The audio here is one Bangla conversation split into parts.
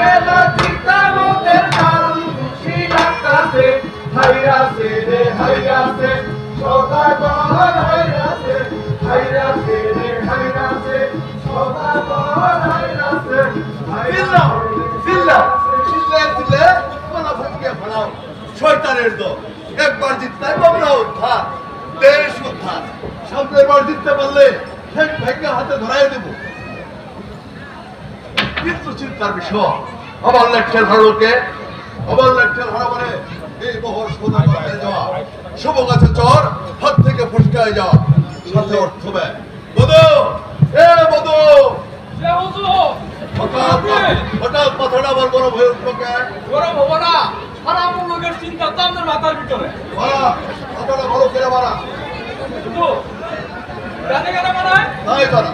খেলা চিতামতের কাল খুশি লাগতাছে হাইরাছে রে হাইরাছে সদাগর হাইরাছে হাইরাছে রে হাইরাছে সদাগর হাইরাছে চিল্লা চিল্লা চিল্লা চিল্লা কোনা ভঙ্গিয়া ফলাও শয়তানের দল একবার জিততাই বাবরা উদ্ধার দেশ উদ্ধার সামনের বার জিততে পারলে ঠেক ভেঙে হাতে ধরাই দেব কিন্তু চিন্তার বিষয় আমার লেখের হারোকে আমার লেখের হারা মানে এই বহর সোনা করতে যাওয়া শুভ গাছে চর হাত থেকে ফসকায় যাওয়া সাথে অর্থ ব্যয় বধু এ বধু হঠাৎ মাথাটা আবার গরম হয়ে উঠলো কেন গরম হবো না সারা লোকের চিন্তা তো আমাদের মাথার ভিতরে মাথাটা ভালো করে মারা শুধু গানে গানে মানায় তাই করা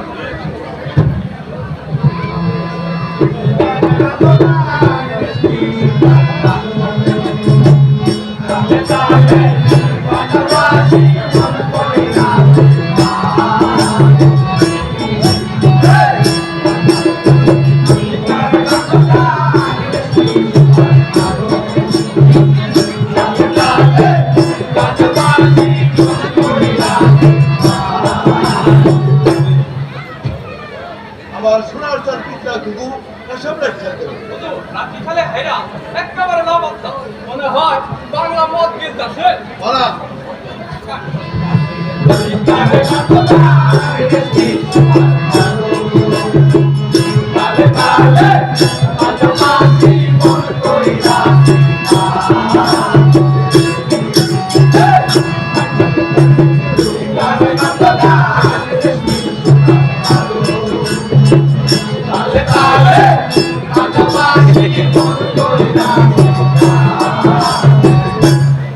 আবার সোনার চার পিতরা ঘুঘু এসব লেখা দেবে রাত্রি খালে হেরা একেবারে না বাচ্চা মনে হয় বাংলা মদ গীত আছে বলা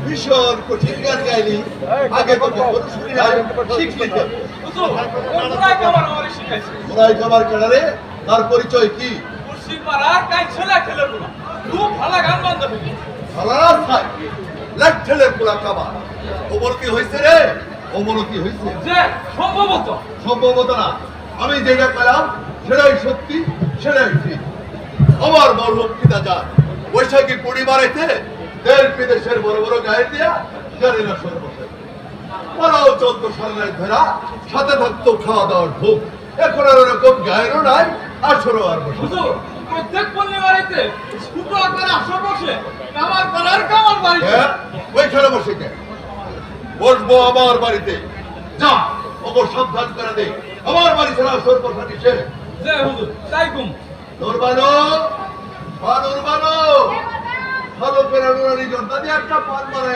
ভীষণ কঠিন গান গাইলি আগে কখনো শুনি নাই শিখলি যাবে ওরাই খাবার আমার শিখাইছে ওরাই খাবার কেনারে তার পরিচয় কি কুর্সি পাড়ার কাই ছেলে খেলে পুরো খুব ভালো গান বান্ধব ভালারাস খায় লেখ ঠেলের পুরা খাবার অবনতি হয়েছে রে অবনতি হয়েছে যে সম্ভবত সম্ভবত না আমি যেটা পেলাম সেটাই সত্যি সেটাই ঠিক আমার মরহুম পিতা যান বৈশাখী পরিবারেতে দেশ বিদেশের বড় বড় গায়ে দিয়া জানি না সর্বশেষ পড়াও 14 সালের ধরা সাথে থাকতো খাওয়া দাওয়ার ভোগ এখন আর ওরকম গায়েরও নাই আসরও আর বসে হুজুর প্রত্যেক পল্লী বাড়িতে ছোট আকারে আসর বসে কামার করার কামার বাড়িতে হ্যাঁ ওইখানে বসে কে বসবো আমার বাড়িতে যা ওপর সাবধান করে দে আমার বাড়ি ছাড়া আসর বসা নিষেধ যে হুজুর তাই কুম নুরবানো নুরবানো ভালো করে নুরানি জনতা দিয়ে একটা পান মারে